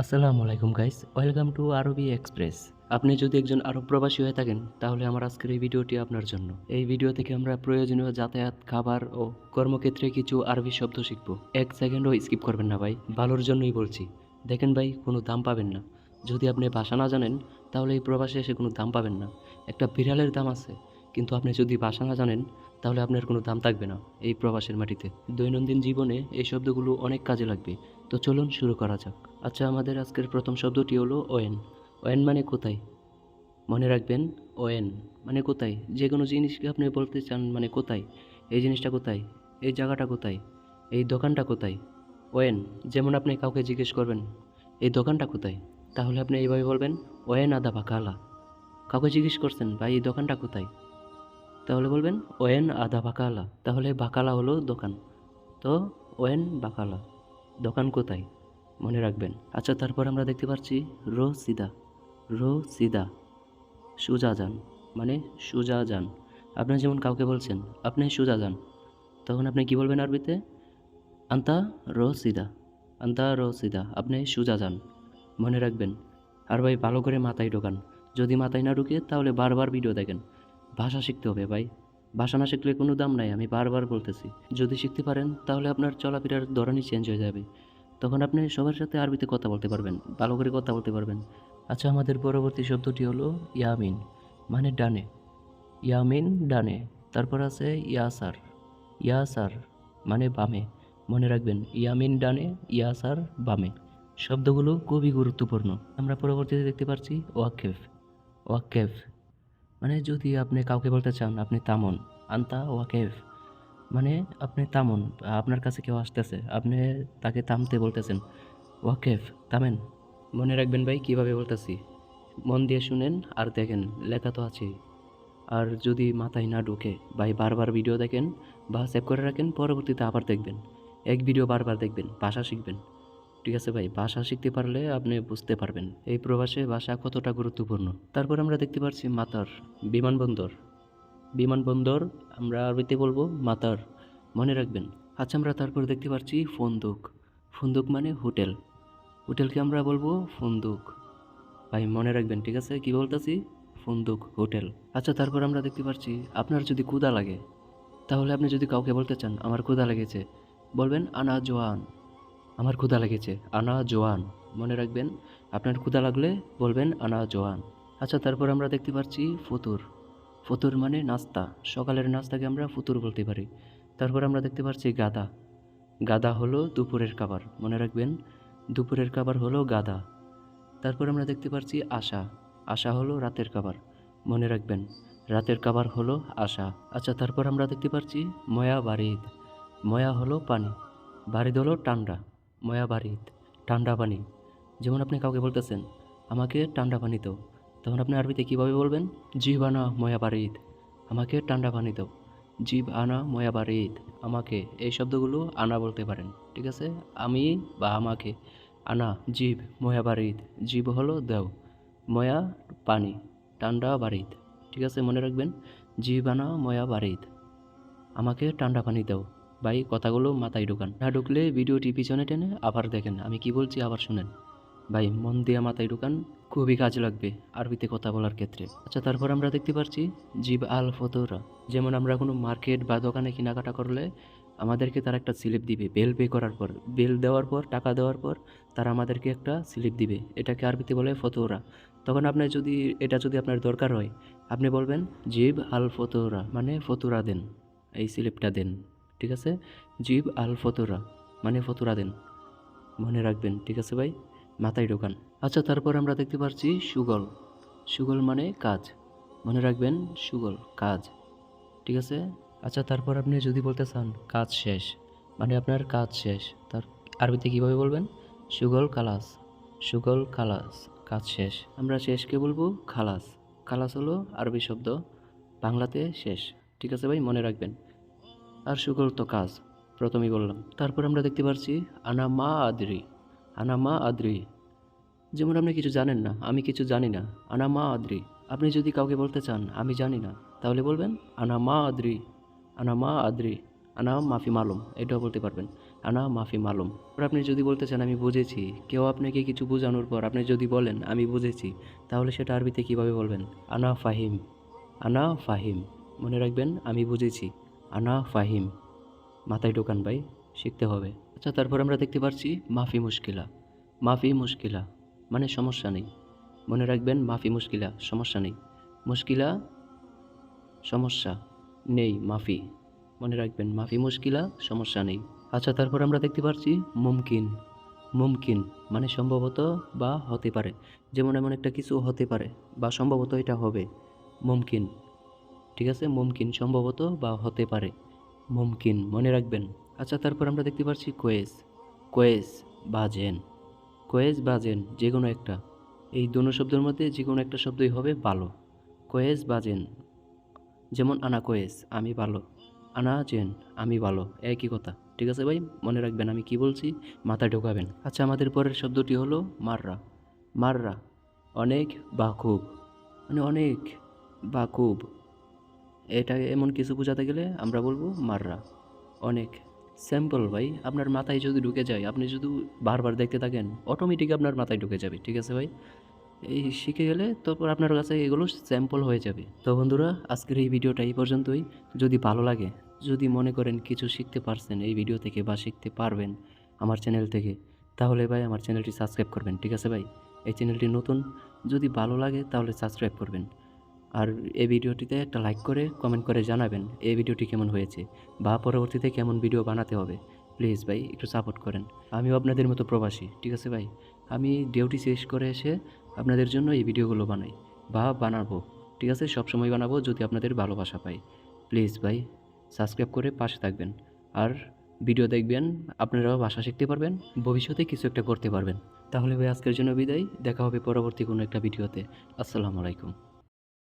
আসসালামু আলাইকুম guys, welcome to আরবি এক্সপ্রেস। আপনি যদি একজন আরব প্রবাসী হয়ে থাকেন তাহলে আমার আজকের এই ভিডিওটি আপনার জন্য। এই ভিডিও থেকে আমরা প্রয়োজনীয় যাতায়াত, খাবার ও কর্মক্ষেত্রে কিছু আরবি শব্দ শিখব। এক সেকেন্ডও স্কিপ করবেন না ভাই, ভালোর জন্যই বলছি। দেখেন ভাই, কোনো দাম পাবেন না। যদি আপনি ভাষা না জানেন তাহলে এই প্রবাসে এসে কোনো দাম পাবেন না। একটা বিড়ালের দাম আছে, কিন্তু আপনি যদি ভাষা না জানেন তাহলে আপনার কোনো দাম থাকবে না এই প্রবাসের মাটিতে। দৈনন্দিন জীবনে এই শব্দগুলো অনেক কাজে লাগবে। তো চলুন শুরু করা যাক। আচ্ছা, আমাদের আজকের প্রথম শব্দটি হলো ওয়েন। ওয়েন মানে কোথায়? মনে রাখবেন, ওয়েন মানে কোথায়। যে কোনো জিনিসকে আপনি বলতে চান মানে কোথায়, এই জিনিসটা কোথায়, এই জায়গাটা কোথায়, এই দোকানটা কোথায়। ওয়েন, যেমন আপনি কাউকে জিজ্ঞেস করবেন এই দোকানটা কোথায়, তাহলে আপনি এইভাবে বলবেন, ওয়েন আদা বাকালা। কাউকে জিজ্ঞেস করছেন ভাই এই দোকানটা কোথায়, তাহলে বলবেন ওয়েন আদা বাকালা। তাহলে বাকালা হলো দোকান। তো ওয়েন বাকালা, দোকান কোথায়, মনে রাখবেন। আচ্ছা, তারপর আমরা দেখতে পাচ্ছি রো সিদা। রো সিদা, সোজা যান, মানে সোজা যান। আপনি যেমন কাউকে বলছেন আপনি সোজা যান, তখন আপনি কি বলবেন আরবিতে? আন্তা রো সিদা। আন্তা রো সিদা, আপনি সোজা যান, মনে রাখবেন। আর ভাই ভালো করে মাথায় ঢোকান। যদি মাথায় না ঢুকে তাহলে বারবার ভিডিও দেখেন। ভাষা শিখতে হবে ভাই, ভাষা না শিখলে কোনো দাম নাই, আমি বারবার বলতেছি। যদি শিখতে পারেন তাহলে আপনার চলাফেরার ধরনই চেঞ্জ হয়ে যাবে। তখন আপনি সবার সাথে আরবিতে কথা বলতে পারবেন, ভালো করে কথা বলতে পারবেন। আচ্ছা, আমাদের পরবর্তী শব্দটি হলো ইয়ামিন, মানে ডানে। ইয়ামিন ডানে। তারপর আছে ইয়াসার। ইয়াসার মানে বামে, মনে রাখবেন। ইয়ামিন ডানে, ইয়াসার বামে। শব্দগুলো খুবই গুরুত্বপূর্ণ। আমরা পরবর্তীতে দেখতে পাচ্ছি ওয়াক্কেফ। ওয়াক্কেফ মানে যদি আপনি কাউকে বলতে চান আপনি থামুন, আন্তা ওয়াকেফ, মানে আপনি থামুন। আপনার কাছে কেউ আসতেছে, আপনি তাকে থামতে বলতেছেন, ওয়াকেফ, থামেন। মনে রাখবেন ভাই কীভাবে বলতেছি, মন দিয়ে শুনেন আর দেখেন, লেখা তো আছেই। আর যদি মাথায় না ঢোকে ভাই, বারবার ভিডিও দেখেন বা সেভ করে রাখেন, পরবর্তীতে আবার দেখবেন। এক ভিডিও বারবার দেখবেন, ভাষা শিখবেন। ঠিক আছে ভাই, ভাষা শিখতে পারলে আপনি বুঝতে পারবেন এই প্রবাসে ভাষা কতটা গুরুত্বপূর্ণ। তারপর আমরা দেখতে পাচ্ছি মাতার, বিমানবন্দর। বিমানবন্দর আমরা আরবিতে বলবো মাতার, মনে রাখবেন। আচ্ছা, আমরা তারপর দেখতে পাচ্ছি ফন্দুক। ফন্দুক মানে হোটেল। হোটেলকে আমরা বলবো ফন্দুক। ভাই মনে রাখবেন, ঠিক আছে কি বলতেছি? ফন্দুক, হোটেল। আচ্ছা, তারপর আমরা দেখতে পাচ্ছি আপনার যদি ক্ষুধা লাগে, তাহলে আপনি যদি কাউকে বলতে চান আমার ক্ষুধা লেগেছে, বলবেন আনা জোয়ান। আমার ক্ষুধা লেগেছে, আনা জোয়ান, মনে রাখবেন। আপনার ক্ষুধা লাগলে বলবেন আনা জোয়ান। আচ্ছা, তারপর আমরা দেখতে পাচ্ছি ফতুর। ফতুর মানে নাস্তা, সকালের নাস্তাকে আমরা ফতুর বলতে পারি। তারপর আমরা দেখতে পাচ্ছি গাদা। গাদা হলো দুপুরের খাবার, মনে রাখবেন। দুপুরের খাবার হলো গাদা। তারপর আমরা দেখতে পাচ্ছি আশা। আশা হলো রাতের খাবার, মনে রাখবেন। রাতের খাবার হলো আশা। আচ্ছা, তারপর আমরা দেখতে পাচ্ছি ময়া বারিদ। ময়া হলো পানি, বারিদ হলো ঠান্ডা। ময়া বারিদ, ঠান্ডা পানি। যেমন আপনি কাউকে বলতেছেন আমাকে ঠান্ডা পানি দাও, তখন আপনি আরবিতে কীভাবে বলবেন? জিব আনা ময়া বারিদ, আমাকে ঠান্ডা পানি দাও। জিব আনা ময়া বারিদ, আমাকে, এই শব্দগুলো আনা বলতে পারেন, ঠিক আছে। আমি বা আমাকে। আনা জিব ময়া বারিদ, জিব হলো দেও, ময়া পানি, ঠান্ডা বারিদ। ঠিক আছে, মনে রাখবেন। জিব আনা ময়া বারিদ, আমাকে ঠান্ডা পানি দাও। ভাই কথাগুলো মাথায় ঢোকান, না ঢুকলে ভিডিওটি পিছনে টেনে আবার দেখেন, আমি কি বলছি আবার শুনেন। ভাই মন দিয়ে মাথায় ঢুকান, খুবই কাজে লাগবে আরবিতে কথা বলার ক্ষেত্রে। আচ্ছা, তারপর আমরা দেখতে পাচ্ছি জিব আল ফতোরা। যেমন আমরা কোনো মার্কেট বা দোকানে কেনাকাটা করলে আমাদেরকে তারা একটা স্লিপ দিবে, বেল পে করার পর, বেল দেওয়ার পর, টাকা দেওয়ার পর তারা আমাদেরকে একটা স্লিপ দিবে, এটাকে আরবিতে বলে ফতোরা। তখন আপনার যদি এটা যদি আপনার দরকার হয়, আপনি বলবেন জিব আল ফতোরা, মানে ফতুরা দেন, এই স্লিপটা দেন। ঠিক আছে, জিব আল ফতোরা মানে ফতুরা দেন, মনে রাখবেন। ঠিক আছে ভাই, মাথায় ঢোকান। আচ্ছা, তারপর আমরা দেখতে পাচ্ছি সুগল। সুগল মানে কাজ, মনে রাখবেন। সুগল কাজ, ঠিক আছে। আচ্ছা, তারপর আপনি যদি বলতে চান কাজ শেষ, মানে আপনার কাজ শেষ, তার আরবিতে কীভাবে বলবেন? সুগল কালাস। সুগল কালাস, কাজ শেষ। আমরা শেষকে বলবো খালাস। খালাস হলো আরবি শব্দ, বাংলাতে শেষ। ঠিক আছে ভাই, মনে রাখবেন। আর সুগল তো কাজ, প্রথমেই বললাম। তারপর আমরা দেখতে পাচ্ছি আনা মা আদরি। আনা মা আদরি, যেমন আপনি কিছু জানেন না, আমি কিছু জানি না, আনা মা আদরি। আপনি যদি কাউকে বলতে চান আমি জানি না, তাহলে বলবেন আনা মা আদরি। আনা মা আদরি, আনা মাফি মালুম, এটাও বলতে পারবেন। আনা মাফি মালুম। আর আপনি যদি বলতে চান আমি বুঝেছি, কেউ আপনাকে কিছু বোঝানোর পর আপনি যদি বলেন আমি বুঝেছি, তাহলে সেটা আরবিতে কীভাবে বলবেন? আনা ফাহিম, আনা ফাহিম। মনে রাখবেন আমি বুঝেছি, আনা ফাহিম। মাথায় ঢোকান ভাই, শিখতে হবে। আচ্ছা, তারপর আমরা দেখতে পাচ্ছি মাফি মুশকিলা। মাফি মুশকিলা মানে সমস্যা নেই। মনে রাখবেন মাফি মুশকিলা সমস্যা নেই, মুশকিলা সমস্যা, নেই মাফি। মনে রাখবেন মাফি মুশকিলা সমস্যা নেই। আচ্ছা, তারপর আমরা দেখতে পাচ্ছি মুমকিন। মুমকিন মানে সম্ভবত বা হতে পারে, যেমন এমন একটা কিছু হতে পারে বা সম্ভবত এটা হবে, মুমকিন। ঠিক আছে, মুমকিন সম্ভবত বা হতে পারে, মুমকিন মনে রাখবেন। আচ্ছা, তারপর আমরা দেখতে পাচ্ছি কোয়েস। কোয়েস বা জেন, কোয়েস বা জেন যে কোনো একটা, এই দোনো শব্দের মধ্যে যে কোনো একটা শব্দই হবে ভালো। কোয়েস বা জেন, যেমন আনা কোয়েস আমি ভালো, আনা জেন আমি ভালো, একই কথা। ঠিক আছে ভাই, মনে রাখবেন আমি কি বলছি, মাথায় ঢোকাবেন। আচ্ছা, আমাদের পরের শব্দটি হলো মাররা। মাররা অনেক বা খুব, মানে অনেক বা খুব, এটা এমন কিছু বোঝাতে গেলে আমরা বলবো মাররা, অনেক। স্যাম্পল ভাই, আপনার মাথায় যদি ঢুকে যায়, আপনি যদি বারবার দেখতে থাকেন অটোমেটিক আপনার মাথায় ঢুকে যাবে। ঠিক আছে ভাই, এই শিখে গেলে তারপর আপনার কাছে এগুলো স্যাম্পল হয়ে যাবে। তো বন্ধুরা, আজকের এই ভিডিওটা এই পর্যন্তই। যদি ভালো লাগে, যদি মনে করেন কিছু শিখতে পারছেন এই ভিডিও থেকে বা শিখতে পারবেন আমার চ্যানেল থেকে, তাহলে ভাই আমার চ্যানেলটি সাবস্ক্রাইব করবেন। ঠিক আছে ভাই, এই চ্যানেলটি নতুন, যদি ভালো লাগে তাহলে সাবস্ক্রাইব করবেন। আর এই ভিডিওটিতে একটা লাইক করে কমেন্ট করে জানাবেন এই ভিডিওটি কেমন হয়েছে বা পরবর্তীতে কেমন ভিডিও বানাতে হবে। প্লিজ ভাই একটু সাপোর্ট করেন, আমিও আপনাদের মতো প্রবাসী। ঠিক আছে ভাই, আমি ডিউটি শেষ করে এসে আপনাদের জন্য এই ভিডিওগুলো বানাই বা বানাবো। ঠিক আছে, সবসময় বানাবো যদি আপনাদের ভালোবাসা পাই। প্লিজ ভাই সাবস্ক্রাইব করে পাশে থাকবেন আর ভিডিও দেখবেন, আপনারাও ভাষা শিখতে পারবেন, ভবিষ্যতে কিছু একটা করতে পারবেন। তাহলে ভাই আজকের জন্য বিদায়, দেখা হবে পরবর্তী কোনো একটা ভিডিওতে। আসসালামু আলাইকুম।